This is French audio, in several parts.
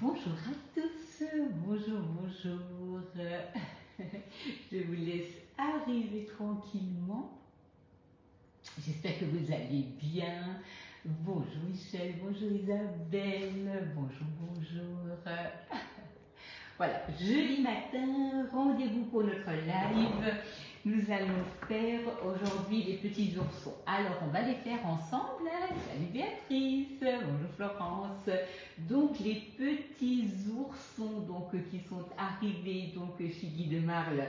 Bonjour à tous, bonjour. Je vous laisse arriver tranquillement. J'espère que vous allez bien. Bonjour Michel, bonjour Isabelle, bonjour. Voilà, jeudi matin, rendez-vous pour notre live. Nous allons faire aujourd'hui les petits oursons. Alors, on va les faire ensemble. Salut Béatrice, bonjour Florence. Donc, les petits oursons qui sont arrivés chez Guy de Marle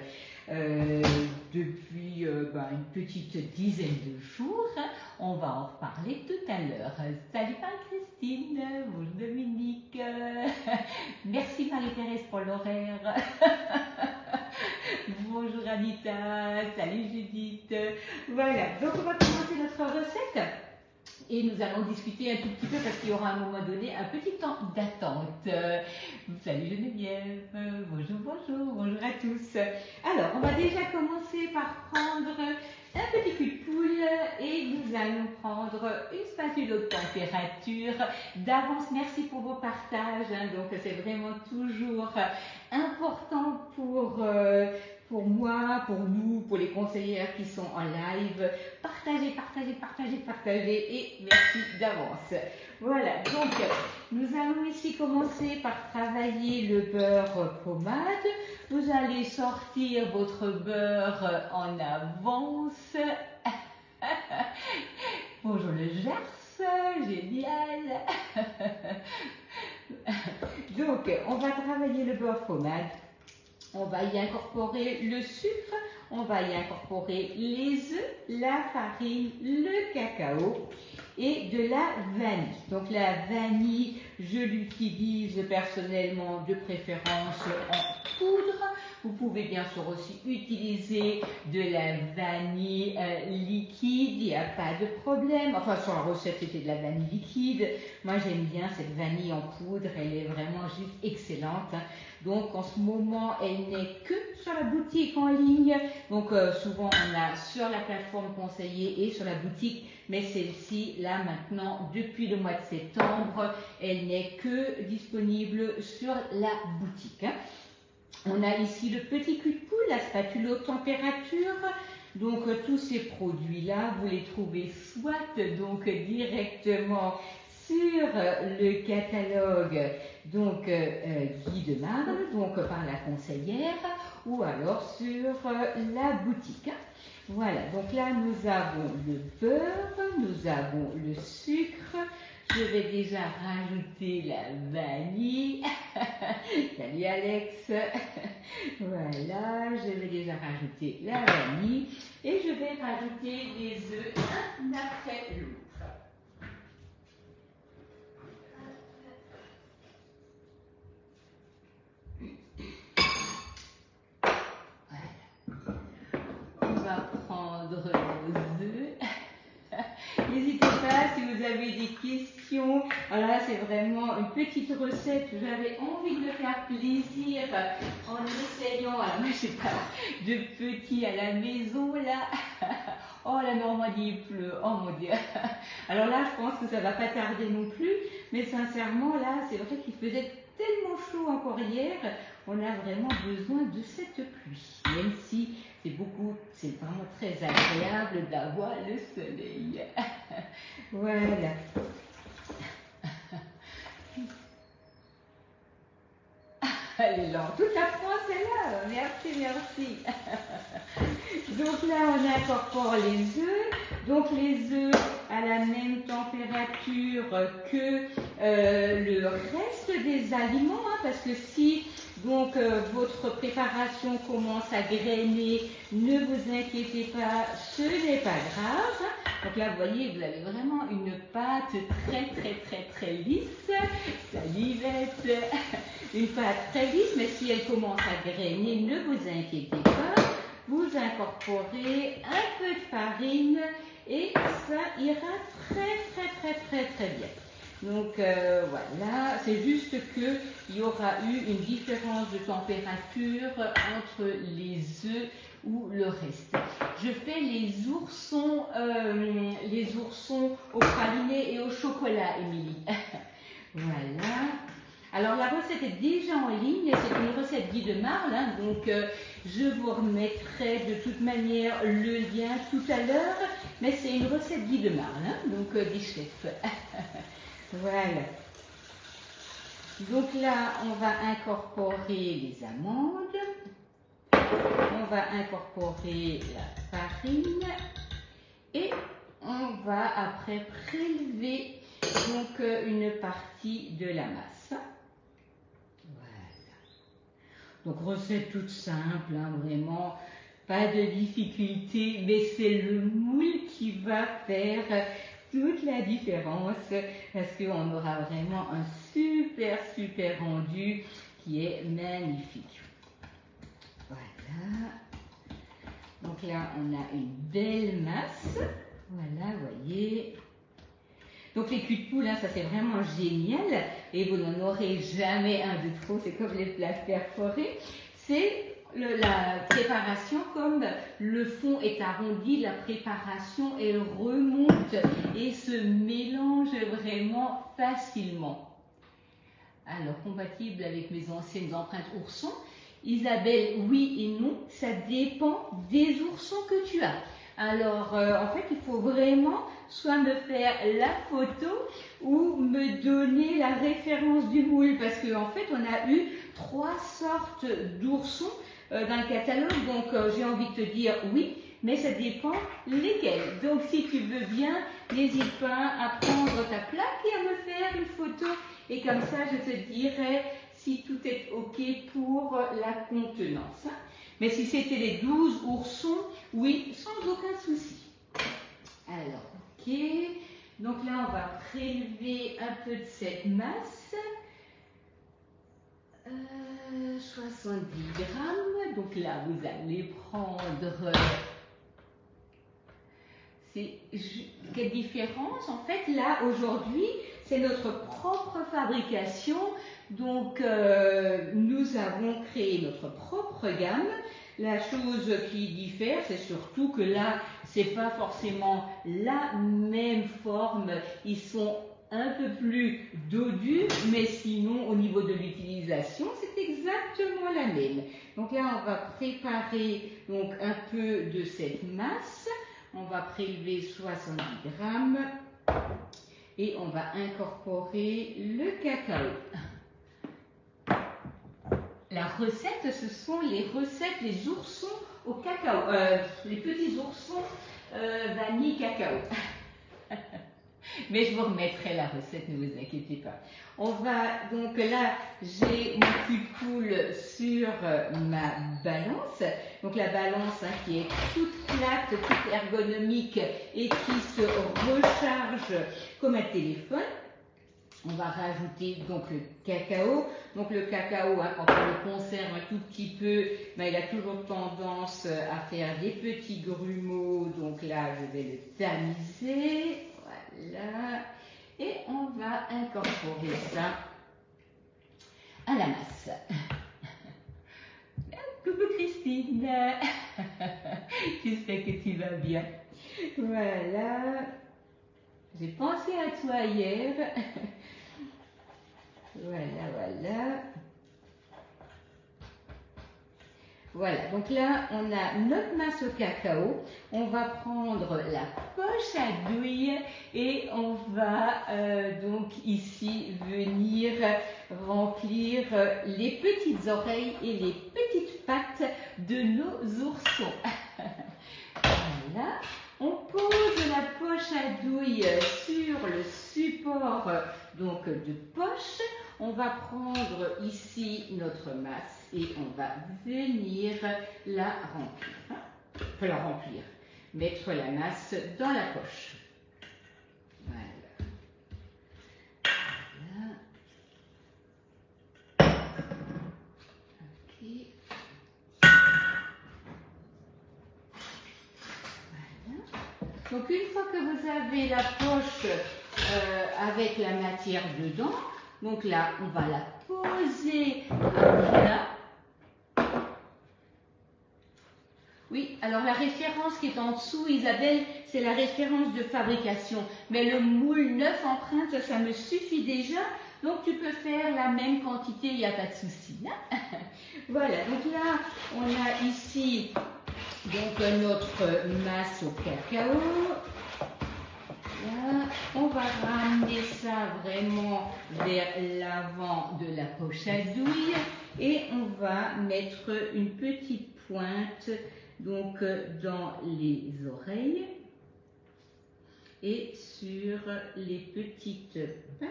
depuis une petite dizaine de jours. On va en reparler tout à l'heure. Salut Marie-Christine, bonjour Dominique. Merci Marie-Thérèse pour l'horaire. Bonjour Anita, salut Judith. Voilà, donc on va commencer notre recette. Et nous allons discuter un tout petit peu parce qu'il y aura à un moment donné un petit temps d'attente. Salut Geneviève, bonjour à tous. Alors, on va déjà commencer par prendre un petit cul de poule et nous allons prendre une spatule haute température. D'avance, merci pour vos partages. Donc, c'est vraiment toujours important pour moi, pour nous, pour les conseillères qui sont en live. Partagez et merci d'avance. Voilà, donc nous allons ici commencer par travailler le beurre pommade. Vous allez sortir votre beurre en avance. Bonjour le Gers, génial. Donc, on va travailler le beurre pommade. On va y incorporer le sucre, on va y incorporer les œufs, la farine, le cacao et de la vanille. Donc la vanille, je l'utilise personnellement de préférence en poudre. Vous pouvez bien sûr aussi utiliser de la vanille liquide, il n'y a pas de problème. Enfin, sur la recette, c'était de la vanille liquide. Moi, j'aime bien cette vanille en poudre, elle est vraiment juste excellente. Donc, en ce moment, elle n'est que sur la boutique en ligne. Donc, souvent, on a sur la plateforme conseillée et sur la boutique. Mais celle-ci, là, maintenant, depuis le mois de septembre, elle n'est que disponible sur la boutique. On a ici le petit cul de poule, la spatule haute température. Donc, tous ces produits-là, vous les trouvez soit directement sur le catalogue Guy de Marle, par la conseillère, ou alors sur la boutique. Voilà, donc là nous avons le beurre, nous avons le sucre. Je vais déjà rajouter la vanille. Salut Alex. Voilà, je vais déjà rajouter la vanille et je vais rajouter les œufs un après l'autre. Prendre nos œufs. N'hésitez pas si vous avez des questions. Alors là, c'est vraiment une petite recette. J'avais envie de me faire plaisir en essayant. Alors moi, je sais pas, de petits à la maison là. Oh, la Normandie il pleut. Oh mon Dieu. Alors là, je pense que ça va pas tarder non plus. Mais sincèrement, là, c'est vrai qu'il faisait tellement chaud encore hier. On a vraiment besoin de cette pluie. Même si c'est vraiment très agréable d'avoir le soleil. Voilà. Elle est là. Toute la France est là. Merci. Donc là, on incorpore les œufs. Donc les œufs à la même température que le reste des aliments. Parce que si votre préparation commence à grainer, ne vous inquiétez pas, ce n'est pas grave. Donc là, vous voyez, vous avez vraiment une pâte très lisse. Salut Yvette. Une pâte très lisse, mais si elle commence à grainer, ne vous inquiétez pas. Vous incorporez un peu de farine et ça ira très bien. Donc voilà, c'est juste qu'il y aura eu une différence de température entre les œufs ou le reste. Je fais les oursons au praliné et au chocolat, Émilie. Voilà. Alors la recette est déjà en ligne, c'est une recette Guy de Marle, hein, donc je vous remettrai de toute manière le lien tout à l'heure, mais c'est une recette Guy de Marle, hein, donc des chefs. Voilà. Donc là, on va incorporer les amandes, on va incorporer la farine et on va après prélever donc une partie de la masse. Voilà. Donc recette toute simple, hein, vraiment pas de difficulté, mais c'est le moule qui va faire toute la différence parce qu'on aura vraiment un super rendu qui est magnifique. Voilà. Donc là, on a une belle masse. Voilà, vous voyez. Donc les culs de poule, hein, ça c'est vraiment génial et vous n'en aurez jamais un de trop, c'est comme les plats perforés. C'est la préparation, comme le fond est arrondi, la préparation elle remonte et se mélange vraiment facilement. Alors compatible avec mes anciennes empreintes oursons, Isabelle, oui et non, ça dépend des oursons que tu as. Alors, en fait, il faut vraiment soit me faire la photo ou me donner la référence du moule parce qu'en fait, on a eu 3 sortes d'oursons dans le catalogue. Donc, j'ai envie de te dire oui, mais ça dépend lesquels. Donc, si tu veux bien, n'hésite pas à prendre ta plaque et à me faire une photo. Et comme ça, je te dirai si tout est OK pour la contenance. Mais si c'était les 12 oursons, oui, sans aucun souci. Alors, OK. Donc là, on va prélever un peu de cette masse. 70 grammes. Donc là, vous allez prendre... Quelle différence? En fait, là, aujourd'hui, c'est notre propre fabrication. Donc, nous avons créé notre propre gamme. La chose qui diffère, c'est surtout que là, c'est pas forcément la même forme. Ils sont un peu plus dodus, mais sinon, au niveau de l'utilisation, c'est exactement la même. Donc là, on va préparer donc un peu de cette masse. On va prélever 70 grammes et on va incorporer le cacao. La recette, ce sont les recettes des oursons au cacao, les petits oursons vanille cacao. Mais je vous remettrai la recette, ne vous inquiétez pas. On va, donc là, j'ai mon cul de poule sur ma balance. Donc la balance hein, qui est toute plate, toute ergonomique et qui se recharge comme un téléphone. On va rajouter donc le cacao. Donc le cacao, hein, quand on le conserve un tout petit peu, ben, il a toujours tendance à faire des petits grumeaux. Donc là, je vais le tamiser. Voilà. Et on va incorporer ça à la masse. Coucou Christine. J'espère que tu vas bien. Voilà. J'ai pensé à toi hier. Voilà. Voilà, donc là, on a notre masse au cacao. On va prendre la poche à douille et on va donc ici venir remplir les petites oreilles et les petites pattes de nos oursons. Voilà. On pose la poche à douille sur le support donc de poche. On va prendre ici notre masse et on va venir la remplir. Enfin, la remplir. Mettre la masse dans la poche. Voilà. OK. Donc une fois que vous avez la poche avec la matière dedans, donc là on va la poser à plat. Oui, alors la référence qui est en dessous, Isabelle, c'est la référence de fabrication. Mais le moule 9 empreintes, ça me suffit déjà. Donc tu peux faire la même quantité, il n'y a pas de souci. Hein. Voilà, donc là, on a ici donc, notre masse au cacao. Là, on va ramener ça vraiment vers l'avant de la poche à douille et on va mettre une petite pointe donc dans les oreilles et sur les petites pattes.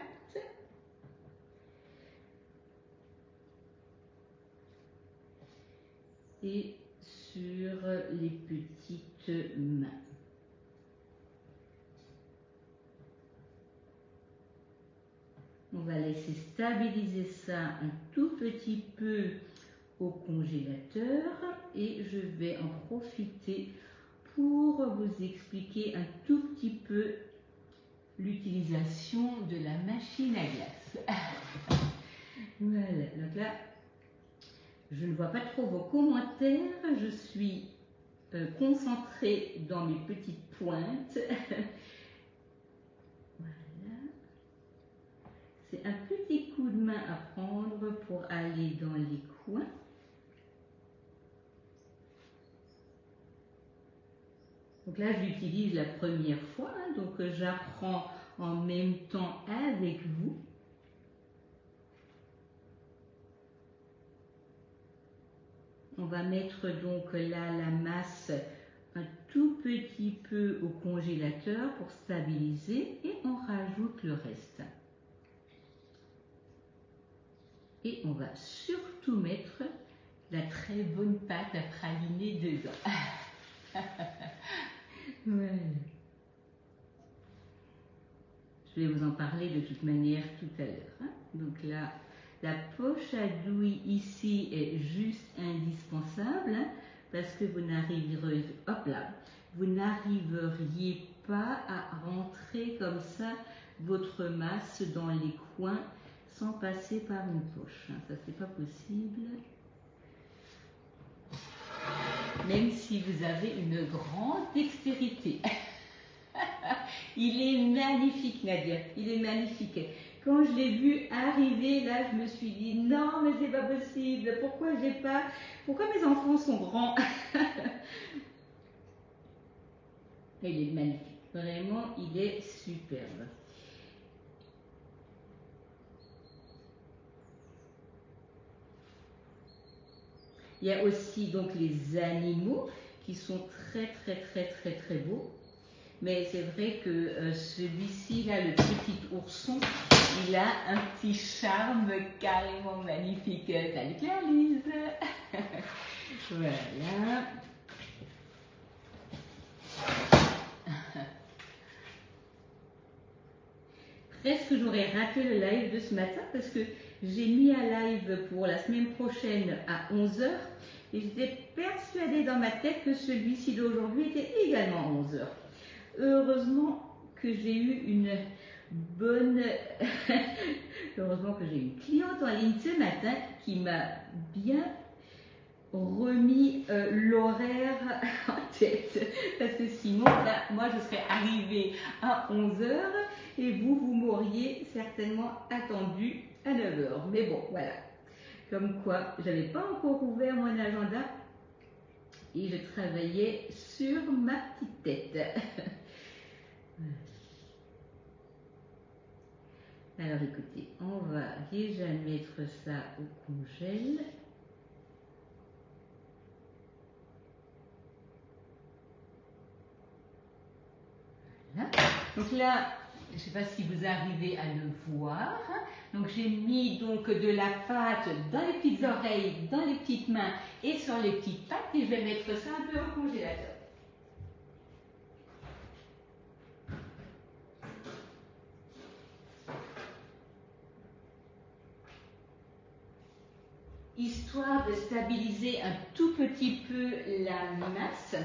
Et sur les petites mains. On va laisser stabiliser ça un tout petit peu au congélateur et je vais en profiter pour vous expliquer un tout petit peu l'utilisation de la machine à glace. Voilà, donc là, je ne vois pas trop vos commentaires, je suis concentrée dans mes petites pointes. Voilà. C'est un petit coup de main à prendre pour aller dans les coins. Donc là, je l'utilise la première fois, hein, donc j'apprends en même temps avec vous. On va mettre donc là la masse un tout petit peu au congélateur pour stabiliser et on rajoute le reste. Et on va surtout mettre la très bonne pâte à praliner dedans. Voilà. Je vais vous en parler de toute manière tout à l'heure. Hein. Donc là, la poche à douille ici est juste indispensable hein, parce que vous n'arriveriez, hop là, vous n'arriveriez pas à rentrer comme ça votre masse dans les coins sans passer par une poche. Hein. Ça, c'est pas possible. Même si vous avez une grande dextérité. Il est magnifique, Nadia. Il est magnifique. Quand je l'ai vu arriver, là, je me suis dit, non, mais c'est pas possible. Pourquoi mes enfants sont grands? Il est magnifique. Vraiment, il est superbe. Il y a aussi donc les animaux qui sont très beaux. Mais c'est vrai que celui-ci, là, le petit ourson, il a un petit charme carrément magnifique. Salut Claire-Lise. Voilà. Presque j'aurais raté le live de ce matin parce que j'ai mis un live pour la semaine prochaine à 11h et j'étais persuadée dans ma tête que celui-ci d'aujourd'hui était également à 11h. Heureusement que j'ai eu une bonne... Heureusement que j'ai une cliente en ligne ce matin qui m'a bien remis l'horaire en tête. Parce que sinon, là, moi, je serais arrivée à 11h et vous m'auriez certainement attendu à 9h. Mais bon, voilà. Comme quoi, je n'avais pas encore ouvert mon agenda et je travaillais sur ma petite tête. Alors écoutez, on va déjà mettre ça au congèle. Voilà. Donc là, je ne sais pas si vous arrivez à le voir. Donc j'ai mis donc de la pâte dans les petites oreilles, dans les petites mains et sur les petites pattes et je vais mettre ça un peu au congélateur. Histoire de stabiliser un tout petit peu la masse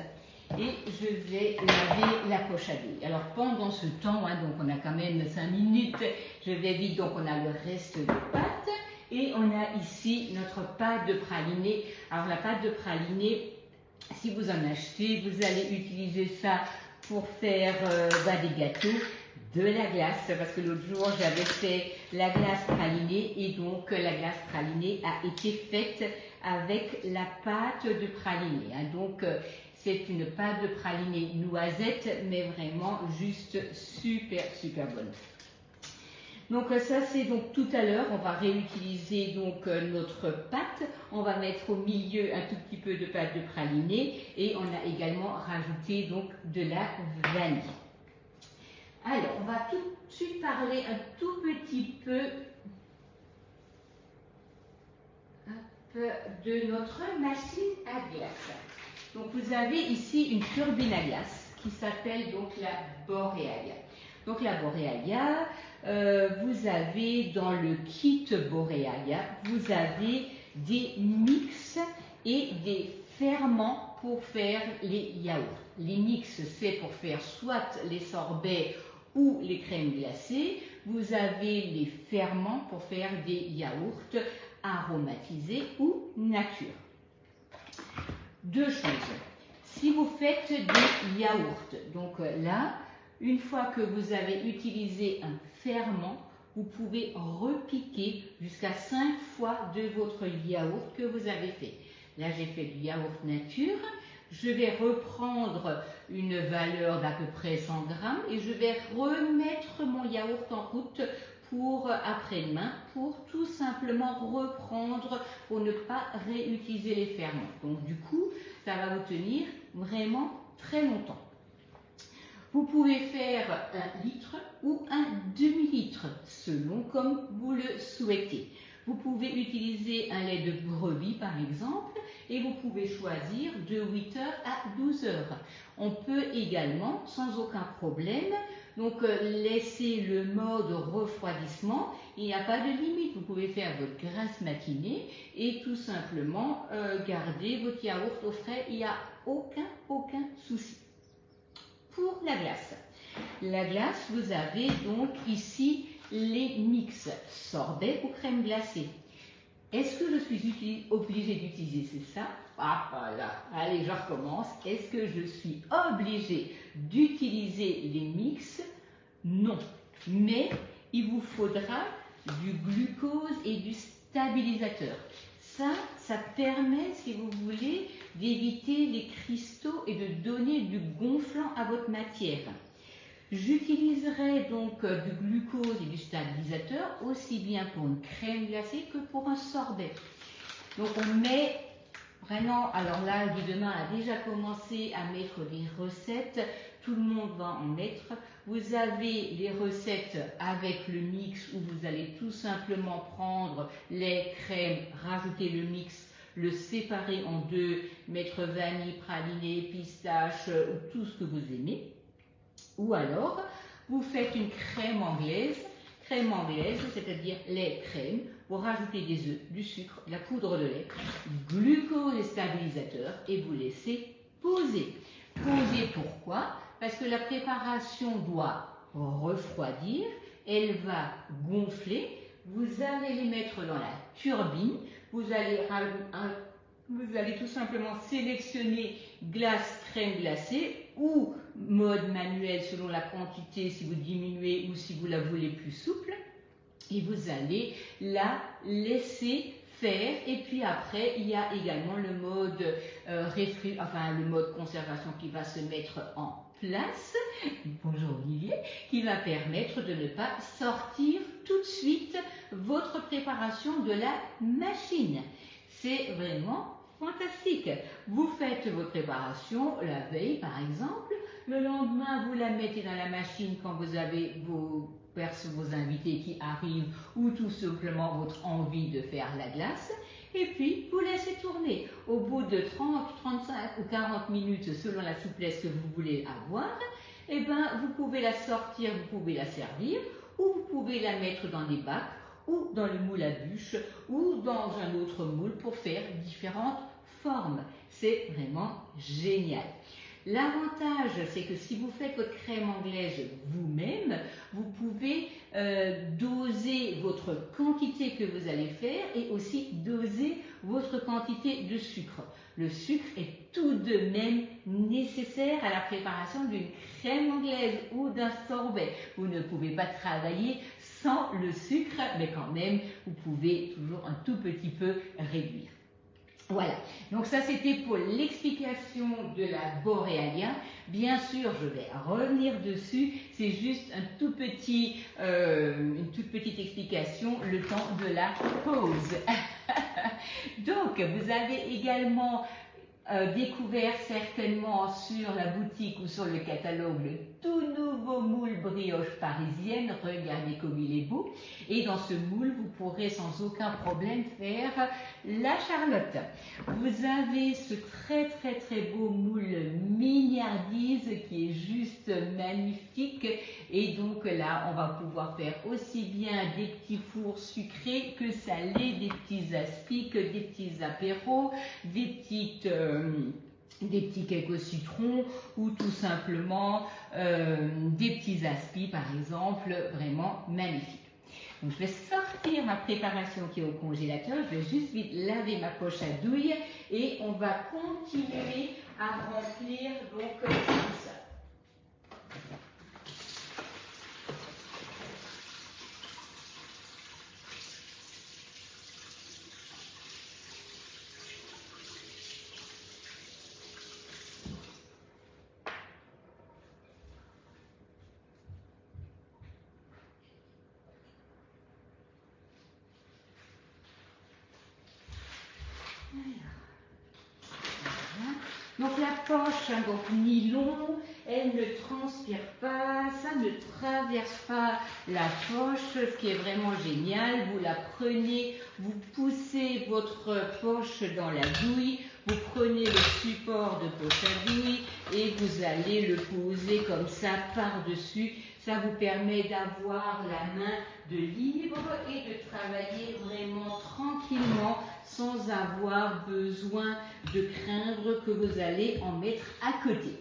et je vais laver la poche à douille. Alors pendant ce temps, hein, donc on a quand même 5 minutes, je vais vite, donc on a le reste de pâte et on a ici notre pâte de praliné. Alors la pâte de praliné, si vous en achetez, vous allez utiliser ça pour faire des gâteaux, de la glace, parce que l'autre jour j'avais fait la glace pralinée et donc la glace pralinée a été faite avec la pâte de praliné. Hein. Donc c'est une pâte de praliné noisette, mais vraiment juste super bonne. Donc ça c'est donc tout à l'heure, on va réutiliser donc notre pâte, on va mettre au milieu un tout petit peu de pâte de praliné et on a également rajouté donc de la vanille. Alors on va tout de suite parler un tout petit peu de notre machine à glace. Donc vous avez ici une turbine à glace qui s'appelle donc la Borealia. Donc la Borealia, vous avez dans le kit Borealia, vous avez des mix et des ferments pour faire les yaourts. Les mix, c'est pour faire soit les sorbets ou les crèmes glacées. Vous avez les ferments pour faire des yaourts aromatisés ou nature. Deux choses. Si vous faites des yaourts, donc là, une fois que vous avez utilisé un ferment, vous pouvez repiquer jusqu'à 5 fois de votre yaourt que vous avez fait. Là, j'ai fait du yaourt nature. Je vais reprendre une valeur d'à peu près 100 grammes et je vais remettre mon yaourt en route pour après-demain, pour tout simplement reprendre, pour ne pas réutiliser les ferments. Donc du coup, ça va vous tenir vraiment très longtemps. Vous pouvez faire 1 litre ou un demi-litre, selon comme vous le souhaitez. Vous pouvez utiliser un lait de brebis par exemple, et vous pouvez choisir de 8h à 12h. On peut également, sans aucun problème, donc laisser le mode refroidissement. Il n'y a pas de limite, vous pouvez faire votre grasse matinée et tout simplement garder votre yaourt au frais, il n'y a aucun souci. Pour la glace. La glace, vous avez donc ici les mix sorbet ou crème glacée. Est-ce que je suis obligée d'utiliser ça? Ah voilà, allez, je recommence. Est-ce que je suis obligée d'utiliser les mix? Non. Mais il vous faudra du glucose et du stabilisateur. Ça permet, si vous voulez, d'éviter les cristaux et de donner du gonflant à votre matière. J'utiliserai donc du glucose et du stabilisateur aussi bien pour une crème glacée que pour un sorbet. Donc on met vraiment, alors là, Guy Demain a déjà commencé à mettre les recettes, tout le monde va en mettre. Vous avez les recettes avec le mix où vous allez tout simplement prendre les crèmes, rajouter le mix, le séparer en deux, mettre vanille, praliné, pistache, tout ce que vous aimez. Ou alors, vous faites une crème anglaise, c'est-à-dire lait, crème, vous rajoutez des œufs, du sucre, de la poudre de lait, glucose et stabilisateur et vous laissez poser. Poser pourquoi? Parce que la préparation doit refroidir, elle va gonfler, vous allez les mettre dans la turbine, vous allez tout simplement sélectionner glace, crème glacée ou mode manuel selon la quantité si vous diminuez ou si vous la voulez plus souple et vous allez la laisser faire et puis après il y a également le mode le mode conservation qui va se mettre en place, bonjour Olivier, qui va permettre de ne pas sortir tout de suite votre préparation de la machine. C'est vraiment fantastique. Vous faites vos préparations la veille par exemple, le lendemain vous la mettez dans la machine quand vous avez vos invités qui arrivent ou tout simplement votre envie de faire la glace et puis vous laissez tourner. Au bout de 30, 35 ou 40 minutes selon la souplesse que vous voulez avoir, et vous pouvez la sortir, vous pouvez la servir ou vous pouvez la mettre dans des bacs ou dans le moule à bûche ou dans un autre moule pour faire différentes formes. C'est vraiment génial. L'avantage, c'est que si vous faites votre crème anglaise vous-même, vous pouvez doser votre quantité que vous allez faire et aussi doser votre quantité de sucre. Le sucre est tout de même nécessaire à la préparation d'une crème anglaise ou d'un sorbet. Vous ne pouvez pas travailler sans le sucre, mais quand même, vous pouvez toujours un tout petit peu réduire. Voilà, donc ça c'était pour l'explication de la Borealia. Bien sûr, je vais revenir dessus, c'est juste une toute petite explication, le temps de la pause. Donc, vous avez également découvert certainement sur la boutique ou sur le catalogue le tout nouveau moule brioche parisienne. Regardez comme il est beau. Et dans ce moule, vous pourrez sans aucun problème faire la charlotte. Vous avez ce très beau moule mignardise qui est juste magnifique. Et donc là, on va pouvoir faire aussi bien des petits fours sucrés que salés, des petits aspics, des petits apéros, des petits cakes au citron ou tout simplement des petits aspis par exemple, vraiment magnifiques. Donc je vais sortir ma préparation qui est au congélateur, je vais juste vite laver ma poche à douille et on va continuer à remplir donc tout ça. Donc la poche, donc nylon, elle ne transpire pas, ça ne traverse pas la poche, ce qui est vraiment génial. Vous la prenez, vous poussez votre poche dans la douille, vous prenez le support de poche à douille et vous allez le poser comme ça par-dessus. Ça vous permet d'avoir la main de libre et de travailler vraiment tranquillement sans avoir besoin de craindre que vous allez en mettre à côté.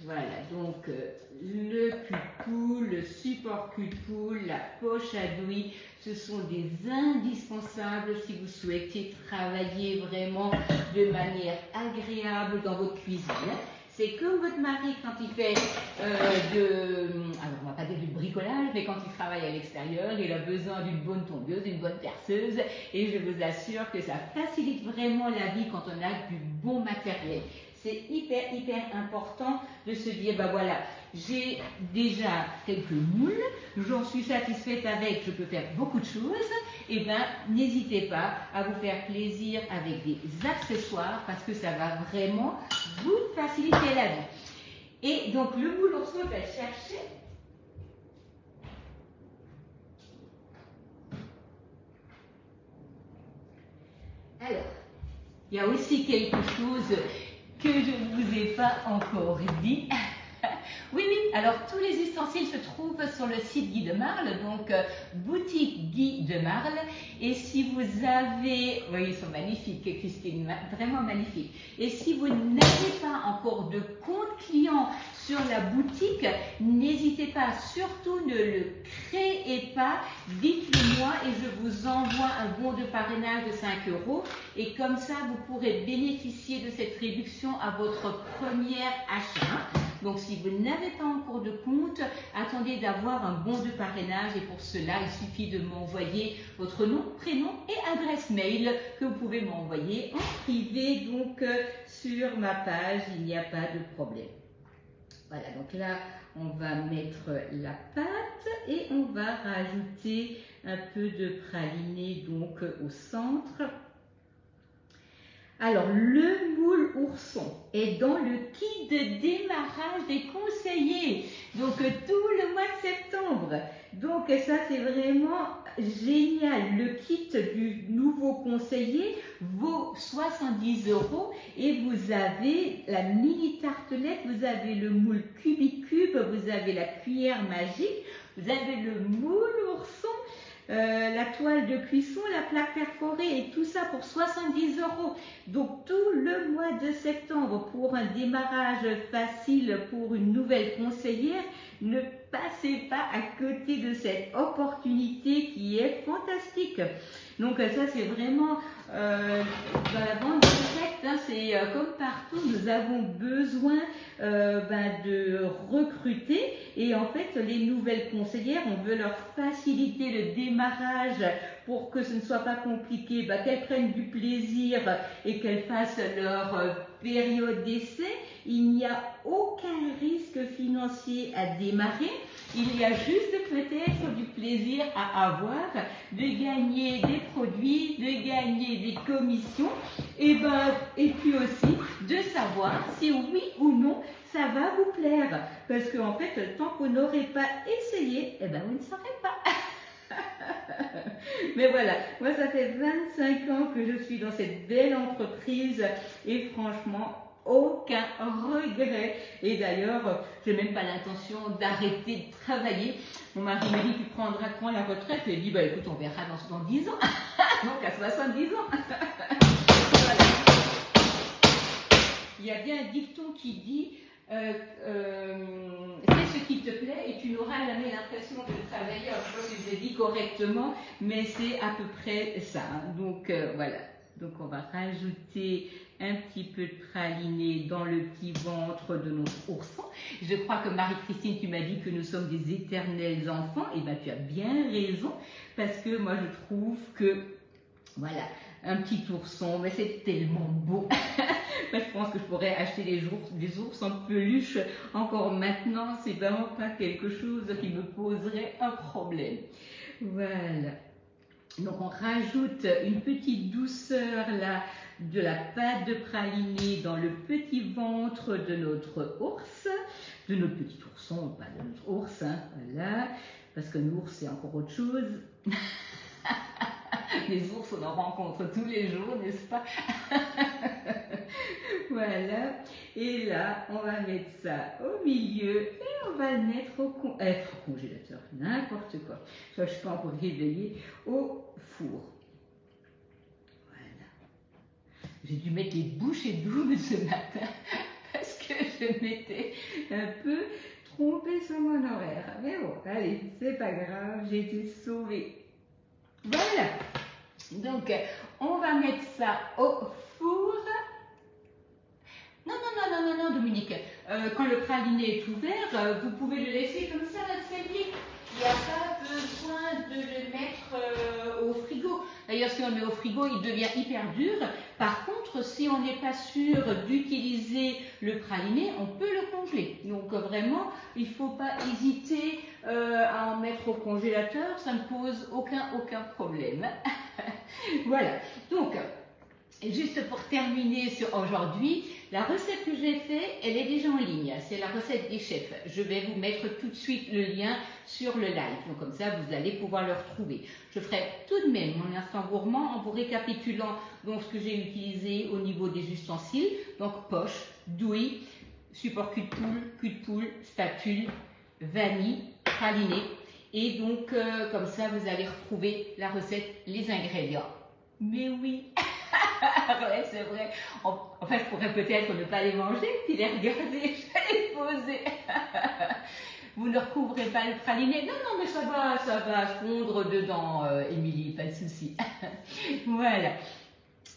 Voilà, donc le cul-de-poule, le support cul-de-poule, la poche à douille, ce sont des indispensables si vous souhaitez travailler vraiment de manière agréable dans votre cuisine. C'est comme votre mari quand il fait alors on va pas dire du bricolage, mais quand il travaille à l'extérieur, il a besoin d'une bonne tondeuse, d'une bonne perceuse, et je vous assure que ça facilite vraiment la vie quand on a du bon matériel. C'est hyper important de se dire, bah voilà, j'ai déjà quelques moules, j'en suis satisfaite avec, je peux faire beaucoup de choses, et ben n'hésitez pas à vous faire plaisir avec des accessoires parce que ça va vraiment vous faciliter la vie. Et donc le moule ourson, on va le chercher. Alors, il y a aussi quelque chose que je ne vous ai pas encore dit. Oui, alors tous les ustensiles se trouvent sur le site Guy de Marle, donc boutique Guy de Marle. Et si vous avez, vous voyez, ils sont magnifiques, Christine, vraiment magnifiques. Et si vous n'avez pas encore de compte client sur la boutique, n'hésitez pas, surtout ne le créez pas, dites-le moi et je vous envoie un bon de parrainage de 5 €. Et comme ça, vous pourrez bénéficier de cette réduction à votre premier achat. Donc, si vous n'avez pas encore de compte, attendez d'avoir un bon de parrainage et pour cela, il suffit de m'envoyer votre nom, prénom et adresse mail que vous pouvez m'envoyer en privé, donc sur ma page, il n'y a pas de problème. Voilà, donc là, on va mettre la pâte et on va rajouter un peu de praliné donc au centre. Alors, le moule ourson est dans le kit de démarrage des conseillers, donc tout le mois de septembre. Donc ça, c'est vraiment génial. Le kit du nouveau conseiller vaut 70 € et vous avez la mini tartelette, vous avez le moule Cubicube, vous avez la cuillère magique, vous avez le moule ourson. la toile de cuisson, la plaque perforée et tout ça pour 70 €. Donc tout le mois de septembre pour un démarrage facile pour une nouvelle conseillère, ne passez pas à côté de cette opportunité qui est fantastique. Donc ça c'est vraiment dans la vente directe, hein, c'est comme partout, nous avons besoin de recruter et en fait les nouvelles conseillères, on veut leur faciliter le démarrage pour que ce ne soit pas compliqué, qu'elles prennent du plaisir et qu'elles fassent leur période d'essai. Il n'y a aucun risque financier à démarrer. Il y a juste peut-être du plaisir à avoir, de gagner des produits, de gagner des commissions, et puis aussi de savoir si oui ou non ça va vous plaire. Parce qu'en fait, tant qu'on n'aurait pas essayé, vous ne saurez pas. Mais voilà, moi ça fait 25 ans que je suis dans cette belle entreprise et franchement, aucun regret. Et d'ailleurs, je n'ai même pas l'intention d'arrêter de travailler. Mon mari m'a dit, tu prendras quand la retraite? Et il dit, écoute, on verra dans 10 ans. Donc à 70 ans. Voilà. Il y a bien un dicton qui dit, fais ce qui te plaît et tu n'auras jamais l'impression de travailler. Alors, je pense que je l'ai dit correctement, mais c'est à peu près ça. Donc voilà. Donc on va rajouter un petit peu de praliné dans le petit ventre de notre ourson. Je crois que Marie-Christine, tu m'as dit que nous sommes des éternels enfants. Et tu as bien raison, parce que moi je trouve que, voilà, un petit ourson, mais c'est tellement beau. Je pense que je pourrais acheter des ours en peluche encore maintenant. C'est vraiment pas quelque chose qui me poserait un problème. Voilà. Donc on rajoute une petite douceur là de la pâte de praliné dans le petit ventre de notre ours, de notre petit ourson, pas de notre ours, hein, voilà, parce qu'un ours c'est encore autre chose. Les ours on en rencontre tous les jours, n'est-ce pas? Voilà, et là on va mettre ça au milieu et on va le mettre au congélateur, n'importe quoi. Je ne suis pas encore réveillée, au four. Voilà. J'ai dû mettre les bouchées doubles ce matin parce que je m'étais un peu trompée sur mon horaire. Mais bon, allez, c'est pas grave, j'ai été sauvée. Voilà. Donc, on va mettre ça au four. Non, Dominique. Quand le praliné est ouvert, vous pouvez le laisser comme ça, Nathalie. Il n'y a pas besoin de le mettre au frigo. D'ailleurs, si on le met au frigo, il devient hyper dur. Par contre, si on n'est pas sûr d'utiliser le praliné, on peut le congeler. Donc vraiment, il ne faut pas hésiter à en mettre au congélateur. Ça ne pose aucun problème. Voilà. Donc, juste pour terminer sur aujourd'hui, la recette que j'ai faite, elle est déjà en ligne. C'est la recette des chefs. Je vais vous mettre tout de suite le lien sur le live. Donc comme ça, vous allez pouvoir le retrouver. Je ferai tout de même mon instant gourmand en vous récapitulant donc ce que j'ai utilisé au niveau des ustensiles. Donc poche, douille, support cul de poule, spatule, vanille, praliné. Et donc comme ça, vous allez retrouver la recette, les ingrédients. Mais oui. Ouais, c'est vrai. Enfin, je pourrais peut-être ne pas les manger, puis les regarder, je vais les poser. Vous ne recouvrez pas le praliné? Non, mais ça va fondre dedans, Émilie, pas de souci. Voilà.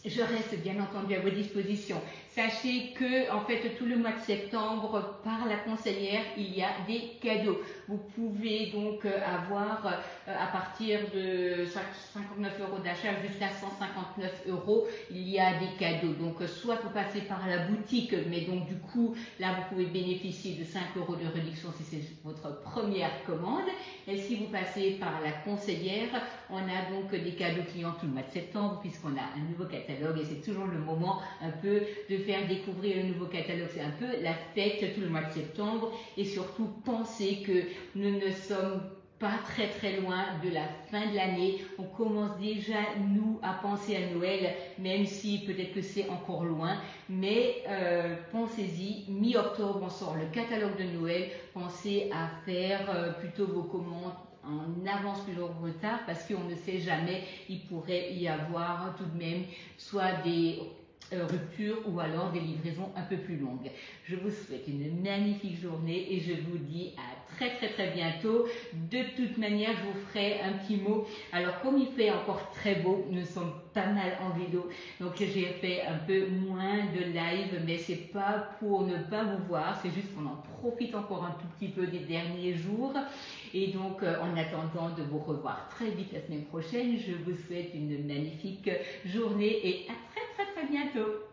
Je reste bien entendu à vos dispositions. Sachez que, en fait, tout le mois de septembre, par la conseillère, il y a des cadeaux. Vous pouvez donc avoir, à partir de 59 € d'achat jusqu'à 159 €, il y a des cadeaux. Donc, soit vous passez par la boutique, mais donc du coup, là, vous pouvez bénéficier de 5 € de réduction si c'est votre première commande. Et si vous passez par la conseillère, on a donc des cadeaux clients tout le mois de septembre, puisqu'on a un nouveau catalogue et c'est toujours le moment un peu de faire découvrir le nouveau catalogue. C'est un peu la fête tout le mois de septembre et surtout pensez que nous ne sommes pas très loin de la fin de l'année. On commence déjà, nous, à penser à Noël, même si peut-être que c'est encore loin. Mais pensez-y, mi-octobre, on sort le catalogue de Noël. Pensez à faire plutôt vos commandes en avance plus en retard parce qu'on ne sait jamais, il pourrait y avoir tout de même soit des ruptures ou alors des livraisons un peu plus longues. Je vous souhaite une magnifique journée et je vous dis à très bientôt. De toute manière, je vous ferai un petit mot. Alors comme il fait encore très beau, nous sommes pas mal en vidéo, donc j'ai fait un peu moins de live, mais c'est pas pour ne pas vous voir, c'est juste qu'on en profite encore un tout petit peu des derniers jours. Et donc en attendant de vous revoir très vite la semaine prochaine, je vous souhaite une magnifique journée et à très bientôt.